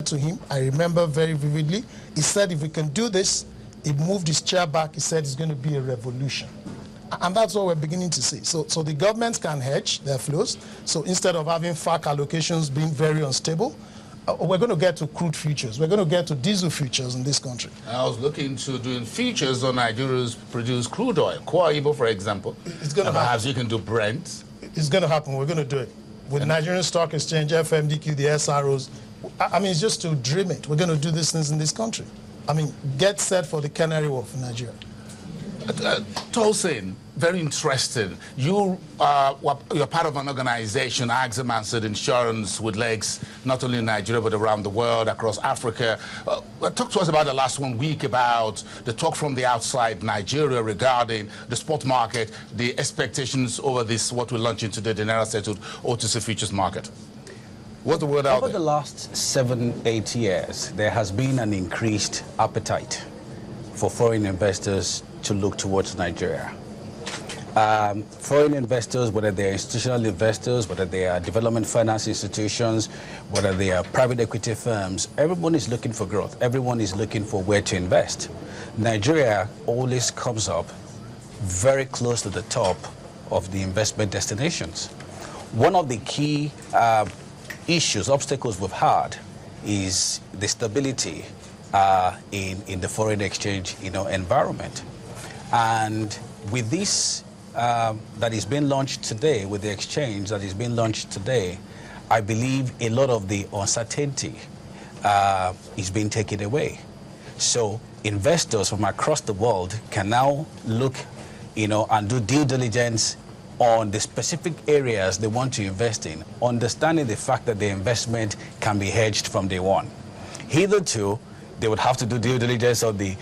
to him. I remember very vividly. He said if we can do this, he moved his chair back. He said it's going to be a revolution. And that's what we're beginning to see. So the governments can hedge their flows. So instead of having FAC allocations being very unstable, we're going to get to crude futures. We're going to get to diesel futures in this country. I was looking to doing futures on Nigeria's produced crude oil. Kwa Ibo, for example. It's going to happen. Perhaps you can do Brent. It's going to happen. We're going to do it. With Nigerian Stock Exchange, FMDQ, the SROs. I mean, it's just to dream it. We're going to do these things in this country. I mean, get set for the Canary Wharf in Nigeria. Tosin, very interested. You're part of an organization, Axim Answered Insurance, with legs not only in Nigeria but around the world, across Africa. Talk to us about the last 1 week, about the talk from the outside Nigeria regarding the spot market, the expectations over this, what we're launching today, the Naira-Settled OTC futures market. What's the word out there? Over the last 7-8 years, there has been an increased appetite for foreign investors to look towards Nigeria. Foreign investors, whether they are institutional investors, whether they are development finance institutions, whether they are private equity firms, everyone is looking for growth. Everyone is looking for where to invest. Nigeria always comes up very close to the top of the investment destinations. One of the key obstacles we've had is the stability in the foreign exchange environment. And with this that is being launched today, with the exchange that is being launched today, I believe a lot of the uncertainty is being taken away. So investors from across the world can now look, and do due diligence on the specific areas they want to invest in, understanding the fact that the investment can be hedged from day one. Hitherto, they would have to do due diligence on the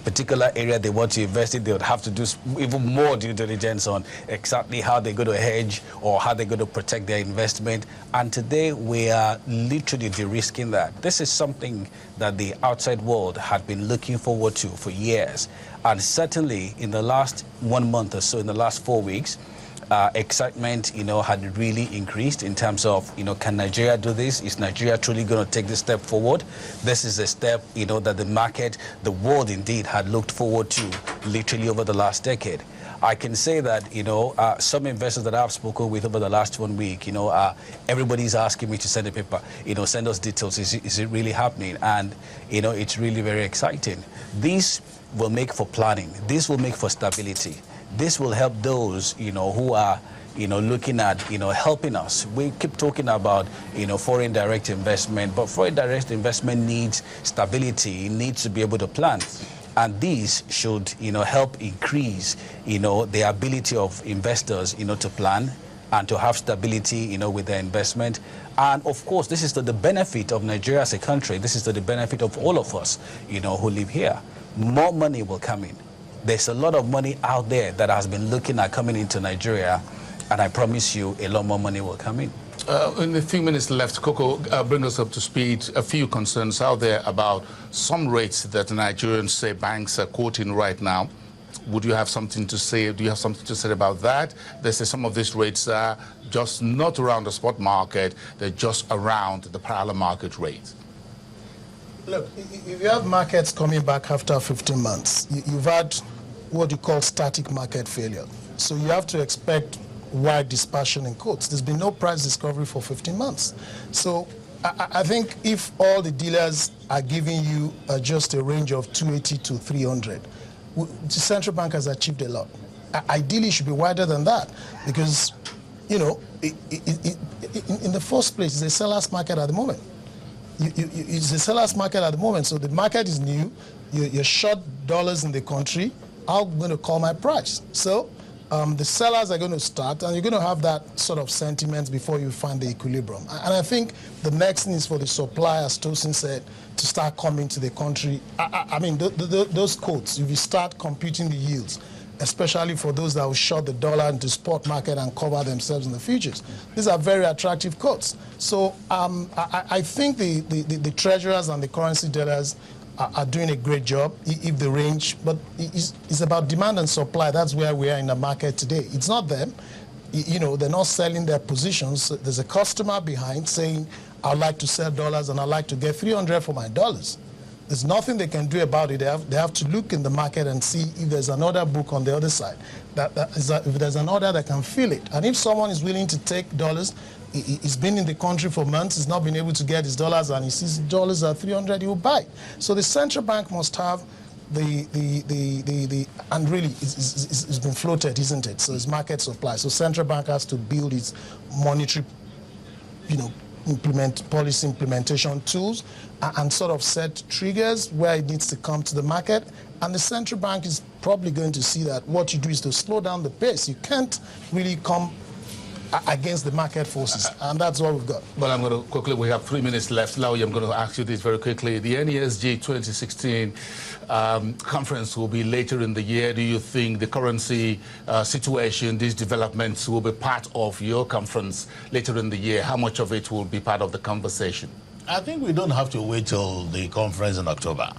particular area they want to invest in. They would have to do even more due diligence on exactly how they're going to hedge or how they're going to protect their investment. And today we are literally de-risking that. This is something that the outside world had been looking forward to for years. And certainly in the last 1 month or so, in the last 4 weeks, excitement, had really increased in terms of, can Nigeria do this? Is Nigeria truly going to take this step forward? This is a step, that the market, the world indeed had looked forward to literally over the last decade. I can say that, some investors that I've spoken with over the last 1 week, everybody's asking me to send a paper, send us details. Is it really happening? And, it's really very exciting. This will make for planning. This will make for stability. This will help those, who are, looking at, helping us. We keep talking about, foreign direct investment, but foreign direct investment needs stability. It needs to be able to plan. And these should, help increase, the ability of investors, to plan and to have stability, with their investment. And of course, this is to the benefit of Nigeria as a country. This is to the benefit of all of us, who live here. More money will come in. There's a lot of money out there that has been looking at coming into Nigeria, and I promise you a lot more money will come in. In the few minutes left, Coco, bring us up to speed. A few concerns out there about some rates that Nigerians say banks are quoting right now. Would you have something to say? Do you have something to say about that? They say some of these rates are just not around the spot market, they're just around the parallel market rate. Look, if you have markets coming back after 15 months, you've had what you call static market failure. So you have to expect wide dispersion in quotes. There's been no price discovery for 15 months. So I think if all the dealers are giving you just a range of 280 to 300, the central bank has achieved a lot. Ideally, it should be wider than that because, in the first place, it's a seller's market at the moment. It's a seller's market at the moment, so the market is new. You're short dollars in the country. I'm going to call my price. So the sellers are going to start, and you're going to have that sort of sentiment before you find the equilibrium. And I think the next thing is for the supply, as Tosin said, to start coming to the country. I mean, those quotes, if you start computing the yields, especially for those that will short the dollar into spot market and cover themselves in the futures. These are very attractive quotes. So I think the treasurers and the currency dealers are doing a great job if the range, but it's about demand and supply. That's where we are in the market today. It's not them. They're not selling their positions. There's a customer behind saying, I'd like to sell dollars and I'd like to get 300 for my dollars. There's nothing they can do about it. They have to look in the market and see if there's another book on the other side. If there's an order that can fill it. And if someone is willing to take dollars, he's been in the country for months, he's not been able to get his dollars, and he sees dollars at 300, he will buy it. So the central bank must have and really it's been floated, isn't it? So it's market supply. So central bank has to build its monetary, policy implementation tools and sort of set triggers where it needs to come to the market. And the central bank is probably going to see that what you do is to slow down the pace. You can't really come against the market forces, and that's what we've got. Well, I'm going to quickly, we have 3 minutes left. Lawi, I'm going to ask you this very quickly. The NESG 2016 conference will be later in the year. Do you think the currency situation, these developments will be part of your conference later in the year? How much of it will be part of the conversation? I think we don't have to wait till the conference in October.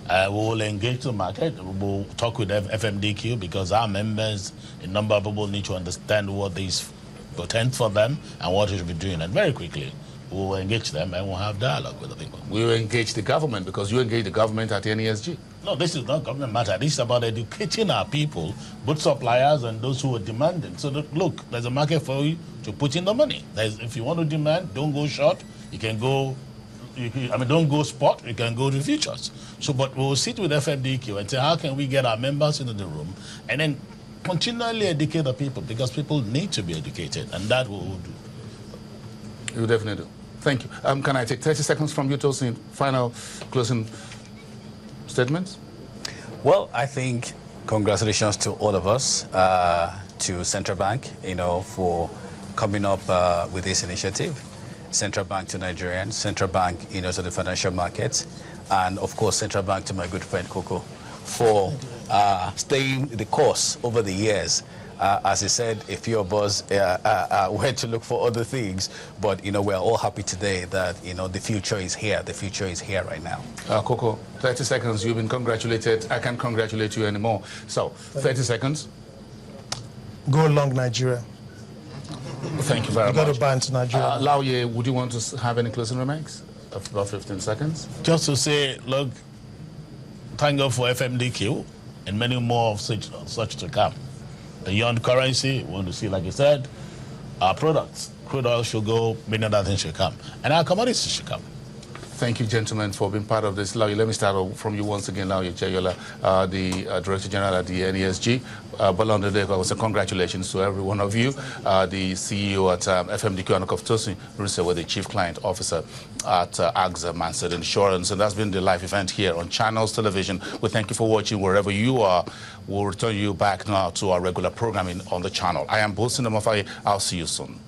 We will engage the market. We'll talk with FMDQ because our members, a number of people need to understand what these portend for them and what it should be doing. And very quickly, we'll engage them and we'll have dialogue with the people. We will engage the government because you engage the government at NESG. No, this is not government matter. This is about educating our people, both suppliers and those who are demanding. So that, look, there's a market for you to put in the money. If you want to demand, don't go short. You can go, don't go spot. You can go to futures. So, but we'll sit with FMDQ and say, how can we get our members into the room and then continually educate the people, because people need to be educated, and that we will do. You definitely do. Thank you. Can I take 30 seconds from you, Tosin? Final closing statements? Well, I think congratulations to all of us, to Central Bank, for coming up with this initiative. Central Bank to Nigerians, Central Bank, to the financial markets, and of course, Central Bank to my good friend Coco for staying the course over the years. As I said, a few of us went to look for other things, but we're all happy today that the future is here. The future is here right now. Coco, 30 seconds. You've been congratulated. I can't congratulate you anymore. So, 30 seconds. Go along, Nigeria. Thank you very much. You got to buy into Nigeria. Lauye, would you want to have any closing remarks? About 15 seconds. Just to say, look, thank God for FMDQ and many more of such to come. Beyond currency, we want to see, like you said, our products. Crude oil should go, many other things should come. And our commodities should come. Thank you, gentlemen, for being part of this. Lauye, let me start from you once again, Lauye Jayola, the Director General at the NESG. Bolonde, also congratulations to every one of you. The CEO at FMDQ, and Tosin Rusewa, the Chief Client Officer at AXA Mansard Insurance. And that's been the live event here on Channels Television. We thank you for watching wherever you are. We'll return you back now to our regular programming on the channel. I am Bosin Amafai. I'll see you soon.